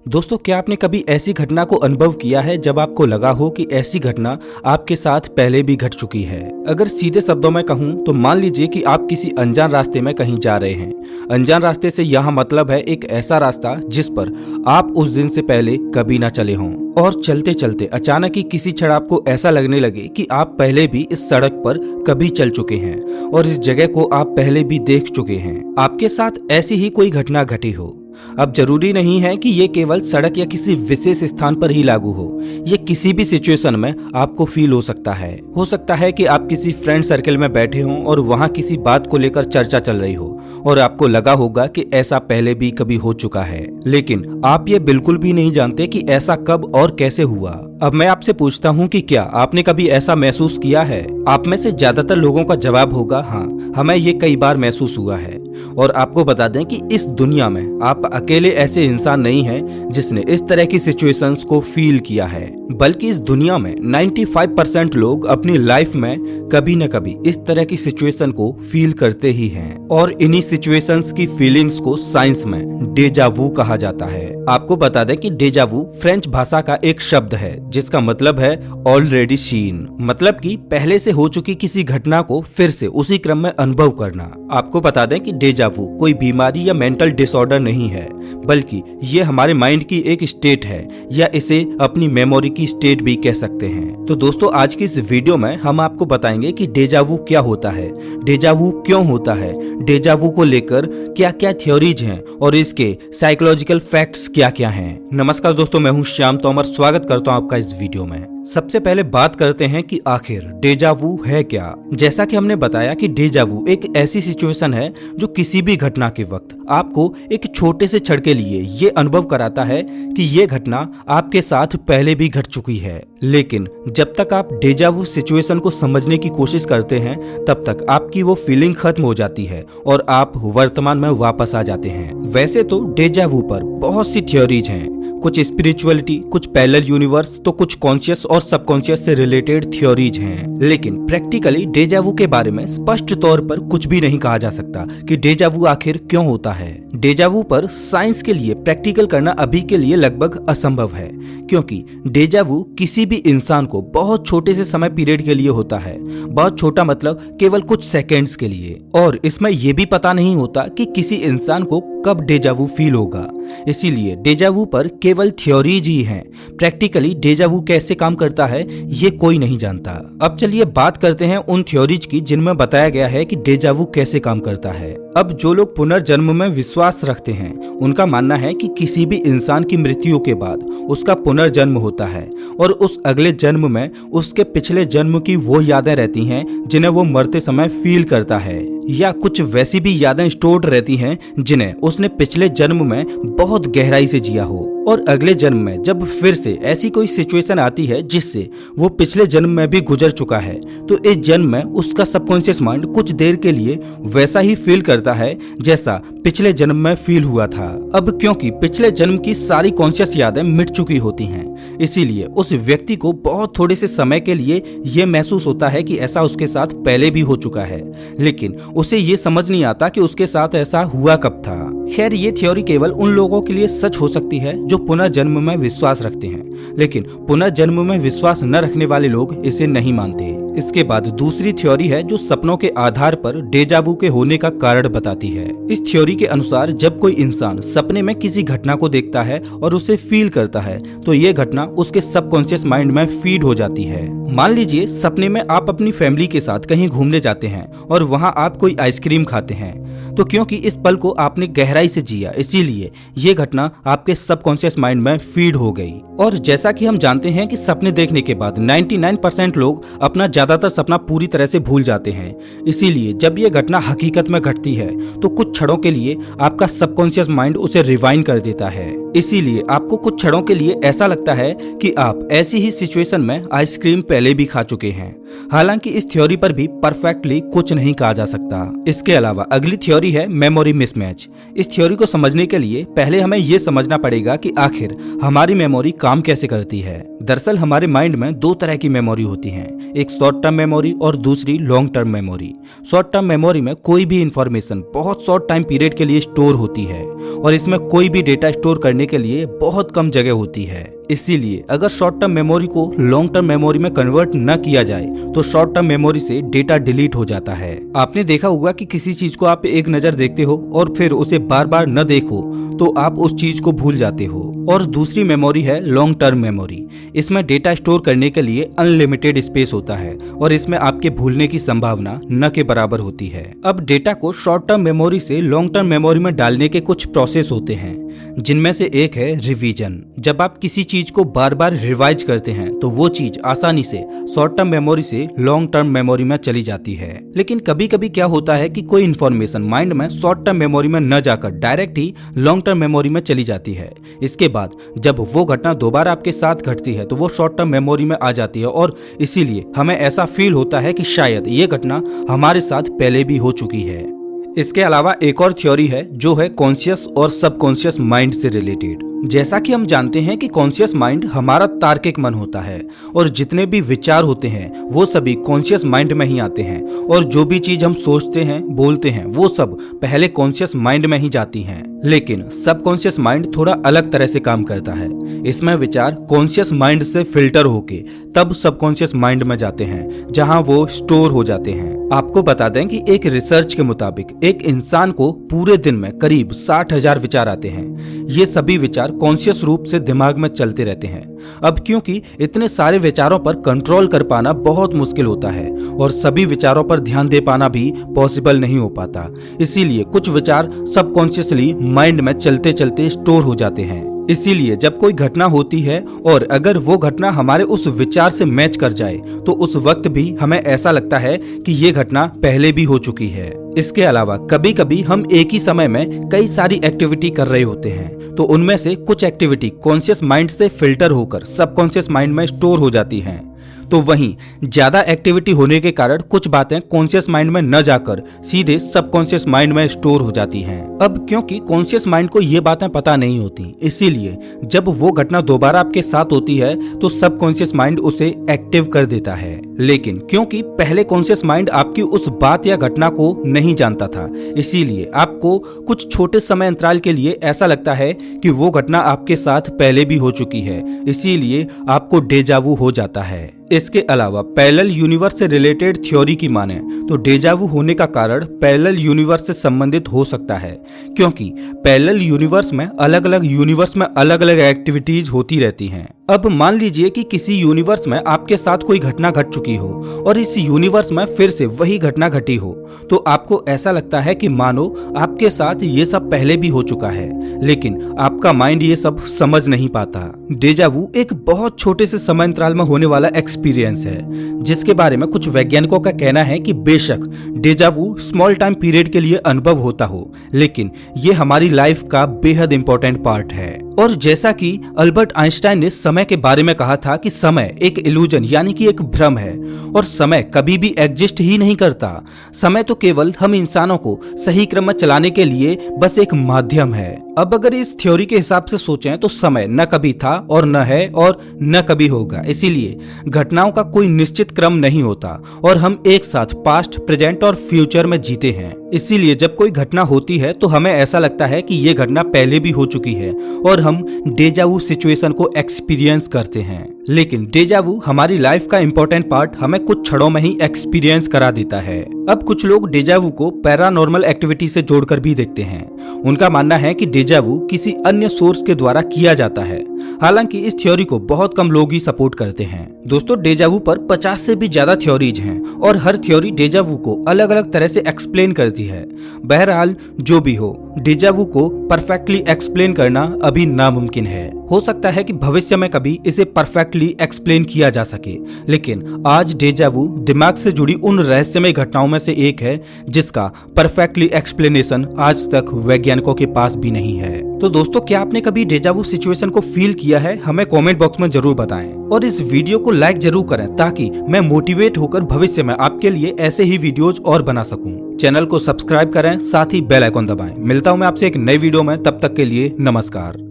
दोस्तों, क्या आपने कभी ऐसी घटना को अनुभव किया है जब आपको लगा हो कि ऐसी घटना आपके साथ पहले भी घट चुकी है? अगर सीधे शब्दों में कहूँ तो मान लीजिए कि आप किसी अनजान रास्ते में कहीं जा रहे हैं। अनजान रास्ते से यहाँ मतलब है एक ऐसा रास्ता जिस पर आप उस दिन से पहले कभी ना चले हों, और चलते चलते अचानक ही किसी क्षण आपको ऐसा लगने लगे कि आप पहले भी इस सड़क पर कभी चल चुके हैं और इस जगह को आप पहले भी देख चुके हैं। आपके साथ ऐसी ही कोई घटना घटी हो। अब जरूरी नहीं है कि ये केवल सड़क या किसी विशेष स्थान पर ही लागू हो, ये किसी भी सिचुएशन में आपको फील हो सकता है। हो सकता है कि आप किसी फ्रेंड सर्कल में बैठे हों और वहाँ किसी बात को लेकर चर्चा चल रही हो और आपको लगा होगा कि ऐसा पहले भी कभी हो चुका है, लेकिन आप ये बिल्कुल भी नहीं जानते कि ऐसा कब और कैसे हुआ। अब मैं आपसे पूछता हूँ कि क्या आपने कभी ऐसा महसूस किया है? आप में से ज्यादातर लोगों का जवाब होगा हाँ, हमें ये कई बार महसूस हुआ है। और आपको बता दें कि इस दुनिया में आप अकेले ऐसे इंसान नहीं हैं जिसने इस तरह की सिचुएशंस को फील किया है, बल्कि इस दुनिया में 95% लोग अपनी लाइफ में कभी न कभी इस तरह की सिचुएशन को फील करते ही हैं। और इन्हीं सिचुएशंस की फीलिंग्स को साइंस में डेजा वू कहा जाता है। आपको बता दें कि डेजा वू फ्रेंच भाषा का एक शब्द है जिसका मतलब है ऑलरेडी सीन, मतलब कि पहले से हो चुकी किसी घटना को फिर से उसी क्रम में अनुभव करना। आपको बता दें कि डेजा वू कोई बीमारी या मेंटल डिसऑर्डर नहीं है, बल्कि ये हमारे माइंड की एक स्टेट है, या इसे अपनी मेमोरी की स्टेट भी कह सकते हैं। तो दोस्तों, आज की इस वीडियो में हम आपको बताएंगे कि डेजा वू क्या होता है, डेजा वू क्यों होता है, डेजा वू को लेकर क्या क्या थ्योरीज हैं और इसके साइकोलॉजिकल फैक्ट्स क्या क्या हैं। नमस्कार दोस्तों, मैं हूं श्याम तोमर, स्वागत करता हूं आपका इस वीडियो में। सबसे पहले बात करते हैं कि आखिर डेजा वू है क्या। जैसा कि हमने बताया कि डेजा वू एक ऐसी सिचुएशन है जो किसी भी घटना के वक्त आपको एक छोटे से क्षण के लिए ये अनुभव कराता है कि ये घटना आपके साथ पहले भी घट चुकी है। लेकिन जब तक आप डेजा वू सिचुएशन को समझने की कोशिश करते हैं तब तक आपकी वो फीलिंग खत्म हो जाती है और आप वर्तमान में वापस आ जाते हैं। वैसे तो डेजा वू पर बहुत सी थ्योरीज हैं, कुछ स्पिरिचुअलिटी, कुछ पैरेलल यूनिवर्स, तो कुछ कॉन्शियस और सबकॉन्शियस से रिलेटेड थ्योरीज हैं। लेकिन प्रैक्टिकली डेजा वू के बारे में स्पष्ट तौर पर कुछ भी नहीं कहा जा सकता कि डेजा वू आखिर क्यों होता है। डेजा वू पर साइंस के लिए प्रैक्टिकल करना अभी के लिए लगभग असंभव है, क्योंकि डेजा वू किसी भी इंसान को बहुत छोटे से समय पीरियड के लिए होता है। बहुत छोटा मतलब केवल कुछ सेकेंड्स के लिए, और इसमें यह भी पता नहीं होता कि किसी इंसान को कब डेजा वू फील होगा। इसीलिए डेजा वू पर केवल थ्योरीज ही हैं। प्रैक्टिकली डेजा वू कैसे काम करता है ये कोई नहीं जानता। अब चलिए बात करते हैं उन थ्योरीज की जिनमें बताया गया है कि डेजा वू कैसे काम करता है। अब जो लोग पुनर्जन्म में विश्वास रखते हैं उनका मानना है कि किसी भी इंसान की मृत्यु के बाद उसका पुनर्जन्म होता है और उस अगले जन्म में उसके पिछले जन्म की वो यादें रहती हैं जिन्हें वो मरते समय फील करता है, या कुछ वैसी भी यादें स्टोर्ड रहती हैं जिन्हें उसने पिछले जन्म में बहुत गहराई से जिया हो। और अगले जन्म में जब फिर से ऐसी कोई सिचुएशन आती है जिससे वो पिछले जन्म में भी गुजर चुका है, तो इस जन्म में उसका सबकॉन्शियस माइंड कुछ देर के लिए वैसा ही फील करता है जैसा पिछले जन्म में फील हुआ था। अब क्योंकि पिछले जन्म की सारी कॉन्शियस यादें मिट चुकी होती हैं, इसीलिए उस व्यक्ति को बहुत थोड़े से समय के लिए ये महसूस होता है कि ऐसा उसके साथ पहले भी हो चुका है, लेकिन उसे ये समझ नहीं आता कि उसके साथ ऐसा हुआ कब था। खैर, ये थ्योरी केवल उन लोगों के लिए सच हो सकती है जो पुनर्जन्म में विश्वास रखते हैं, लेकिन पुनर्जन्म में विश्वास न रखने वाले लोग इसे नहीं मानते। इसके बाद दूसरी थ्योरी है जो सपनों के आधार पर डेजा वू के होने का कारण बताती है। इस थ्योरी के अनुसार जब कोई इंसान सपने में किसी घटना को देखता है और उसे फील करता है तो ये घटना उसके सबकॉन्शियस माइंड में फीड हो जाती है। मान लीजिए सपने में आप अपनी फैमिली के साथ कहीं घूमने जाते हैं और वहाँ आप कोई आइसक्रीम खाते हैं, तो क्योंकि इस पल को आपने गहराई से जिया इसीलिए ये घटना आपके सबकॉन्शियस माइंड में फीड हो गई। और जैसा कि हम जानते हैं कि सपने देखने के बाद 99% लोग अपना ज्यादातर सपना पूरी तरह से भूल जाते हैं, इसीलिए जब ये घटना हकीकत में घटती है तो कुछ क्षणों के लिए आपका सबकॉन्शियस माइंड उसे रिवाइंड कर देता है। इसीलिए आपको कुछ क्षणों के लिए ऐसा लगता है कि आप ऐसी ही सिचुएशन में आइसक्रीम पहले भी खा चुके हैं। हालांकि इस थ्योरी पर भी परफेक्टली कुछ नहीं कहा जा सकता। इसके अलावा अगली थ्योरी है मेमोरी मिसमैच। इस थ्योरी को समझने के लिए पहले हमें ये समझना पड़ेगा कि आखिर हमारी मेमोरी काम कैसे करती है। दरअसल हमारे माइंड में दो तरह की मेमोरी होती हैं, एक शॉर्ट शॉर्ट टर्म मेमोरी और दूसरी long term memory. Short term memory में कोई भी इंफॉर्मेशन बहुत शॉर्ट टाइम पीरियड के लिए स्टोर होती है और इसमें कोई भी डेटा स्टोर करने के लिए बहुत कम जगह होती है। इसीलिए अगर शॉर्ट टर्म मेमोरी को लॉन्ग टर्म मेमोरी में कन्वर्ट न किया जाए तो शॉर्ट टर्म मेमोरी से डेटा डिलीट हो जाता है। आपने देखा होगा कि किसी चीज को आप एक नजर देखते हो और फिर उसे बार बार न देखो तो आप उस चीज को भूल जाते हो। और दूसरी मेमोरी है लॉन्ग टर्म मेमोरी। इसमें डेटा स्टोर करने के लिए अनलिमिटेड स्पेस होता है और इसमें आपके भूलने की संभावना न के बराबर होती है। अब डेटा को शॉर्ट टर्म मेमोरी से लॉन्ग टर्म मेमोरी में डालने के कुछ प्रोसेस होते हैं, जिनमें से एक है रिवीजन। जब आप किसी चीज को बार बार रिवाइज करते हैं तो वो चीज आसानी से शॉर्ट टर्म मेमोरी से लॉन्ग टर्म मेमोरी में चली जाती है। लेकिन कभी कभी क्या होता है कि कोई इन्फॉर्मेशन माइंड में शॉर्ट टर्म मेमोरी में न जाकर डायरेक्ट ही लॉन्ग टर्म मेमोरी में चली जाती है। इसके बाद जब वो घटना दोबारा आपके साथ घटती है तो वो शॉर्ट टर्म मेमोरी में आ जाती है और इसीलिए हमें ऐसा फील होता है कि शायद ये घटना हमारे साथ पहले भी हो चुकी है। इसके अलावा एक और थ्योरी है जो है कॉन्शियस और सबकॉन्शियस माइंड से रिलेटेड। जैसा कि हम जानते हैं कि कॉन्शियस माइंड हमारा तार्किक मन होता है और जितने भी विचार होते हैं वो सभी कॉन्शियस माइंड में ही आते हैं और जो भी चीज हम सोचते हैं बोलते हैं वो सब पहले कॉन्शियस माइंड में ही जाती हैं। लेकिन सबकॉन्शियस माइंड थोड़ा अलग तरह से काम करता है। इसमें विचार कॉन्शियस माइंड से फिल्टर होके तब सबकॉन्शियस माइंड में जाते हैं जहां वो स्टोर हो जाते हैं। आपको बता दें कि एक रिसर्च के मुताबिक एक इंसान को पूरे दिन में करीब 60,000 विचार आते हैं। ये सभी विचार कॉन्शियस रूप से दिमाग में चलते रहते हैं। अब क्योंकि इतने सारे विचारों पर कंट्रोल कर पाना बहुत मुश्किल होता है और सभी विचारों पर ध्यान दे पाना भी पॉसिबल नहीं हो पाता, इसीलिए कुछ विचार सबकॉन्शियसली माइंड में चलते चलते स्टोर हो जाते हैं। इसीलिए जब कोई घटना होती है और अगर वो घटना हमारे उस विचार से मैच कर जाए तो उस वक्त भी हमें ऐसा लगता है कि ये घटना पहले भी हो चुकी है। इसके अलावा कभी कभी हम एक ही समय में कई सारी एक्टिविटी कर रहे होते हैं तो उनमें से कुछ एक्टिविटी कॉन्शियस माइंड से फिल्टर होकर सबकॉन्शियस माइंड में स्टोर हो जाती हैं। तो वहीं ज्यादा एक्टिविटी होने के कारण कुछ बातें कॉन्शियस माइंड में न जाकर सीधे सबकॉन्शियस माइंड में स्टोर हो जाती हैं। अब क्योंकि कॉन्शियस माइंड को ये बातें पता नहीं होती, इसीलिए जब वो घटना दोबारा आपके साथ होती है तो सबकॉन्शियस माइंड उसे एक्टिव कर देता है। लेकिन क्योंकि पहले कॉन्शियस माइंड आपकी उस बात या घटना को नहीं जानता था, इसीलिए आपको कुछ छोटे समय अंतराल के लिए ऐसा लगता है कि वो घटना आपके साथ पहले भी हो चुकी है, इसीलिए आपको डेजावू हो जाता है। इसके अलावा पैरेलल यूनिवर्स से रिलेटेड थ्योरी की माने तो डेजावू होने का कारण पैरेलल यूनिवर्स से संबंधित हो सकता है, क्योंकि पैरेलल यूनिवर्स में अलग अलग एक्टिविटीज होती रहती हैं। अब मान लीजिए कि किसी यूनिवर्स में आपके साथ कोई घटना घट चुकी हो और इस यूनिवर्स में फिर से वही घटना घटी हो तो आपको ऐसा लगता है कि मानो आपके साथ ये सब पहले भी हो चुका है, लेकिन आपका माइंड ये सब समझ नहीं पाता। डेजावू एक बहुत छोटे से समय अंतराल में होने वाला एक्सपीरियंस है जिसके बारे में कुछ वैज्ञानिकों का कहना है कि बेशक डेजावू स्मॉल टाइम पीरियड के लिए अनुभव होता हो, लेकिन ये हमारी लाइफ का बेहद इंपॉर्टेंट पार्ट है। और जैसा कि अल्बर्ट आइंस्टाइन ने समय के बारे में कहा था कि समय एक इल्यूजन यानी कि एक भ्रम है और समय कभी भी एग्जिस्ट ही नहीं करता। समय तो केवल हम इंसानों को सही क्रम में चलाने के लिए बस एक माध्यम है। अब अगर इस थ्योरी के हिसाब से सोचें तो समय न कभी था और न है और न कभी होगा, इसीलिए घटनाओं का कोई निश्चित क्रम नहीं होता और हम एक साथ पास्ट, प्रेजेंट और फ्यूचर में जीते हैं। इसीलिए जब कोई घटना होती है तो हमें ऐसा लगता है कि ये घटना पहले भी हो चुकी है और हम डेजावू सिचुएशन को एक्सपीरियंस करते हैं। लेकिन डेजावू हमारी लाइफ का इंपॉर्टेंट पार्ट हमें कुछ क्षणों में ही एक्सपीरियंस करा देता है। अब कुछ लोग डेजावू को पैरानॉर्मल एक्टिविटी से जोड़कर भी देखते हैं। उनका मानना है कि डेजावू किसी अन्य सोर्स के द्वारा किया जाता है। हालांकि इस थ्योरी को बहुत कम लोग ही सपोर्ट करते हैं। दोस्तों, डेजावू पर 50 से भी ज्यादा थ्योरीज हैं और हर थ्योरी डेजावू को अलग अलग तरह से एक्सप्लेन करती है। बहरहाल जो भी हो, डेजावू को परफेक्टली एक्सप्लेन करना अभी नामुमकिन है। हो सकता है कि भविष्य में कभी इसे परफेक्टली एक्सप्लेन किया जा सके, लेकिन आज डेजावू दिमाग से जुड़ी उन रहस्यमय घटनाओं में से एक है जिसका परफेक्टली एक्सप्लेनेशन आज तक वैज्ञानिकों के पास भी नहीं है। तो दोस्तों, क्या आपने कभी डेजावू सिचुएशन को फील किया है? हमें कमेंट बॉक्स में जरूर बताएं और इस वीडियो को लाइक जरूर करें ताकि मैं मोटिवेट होकर भविष्य में आपके लिए ऐसे ही वीडियोज और बना सकूं। चैनल को सब्सक्राइब करें, साथ ही बेल आइकॉन दबाएं। मिलता हूं मैं आपसे एक नई वीडियो में, तब तक के लिए नमस्कार।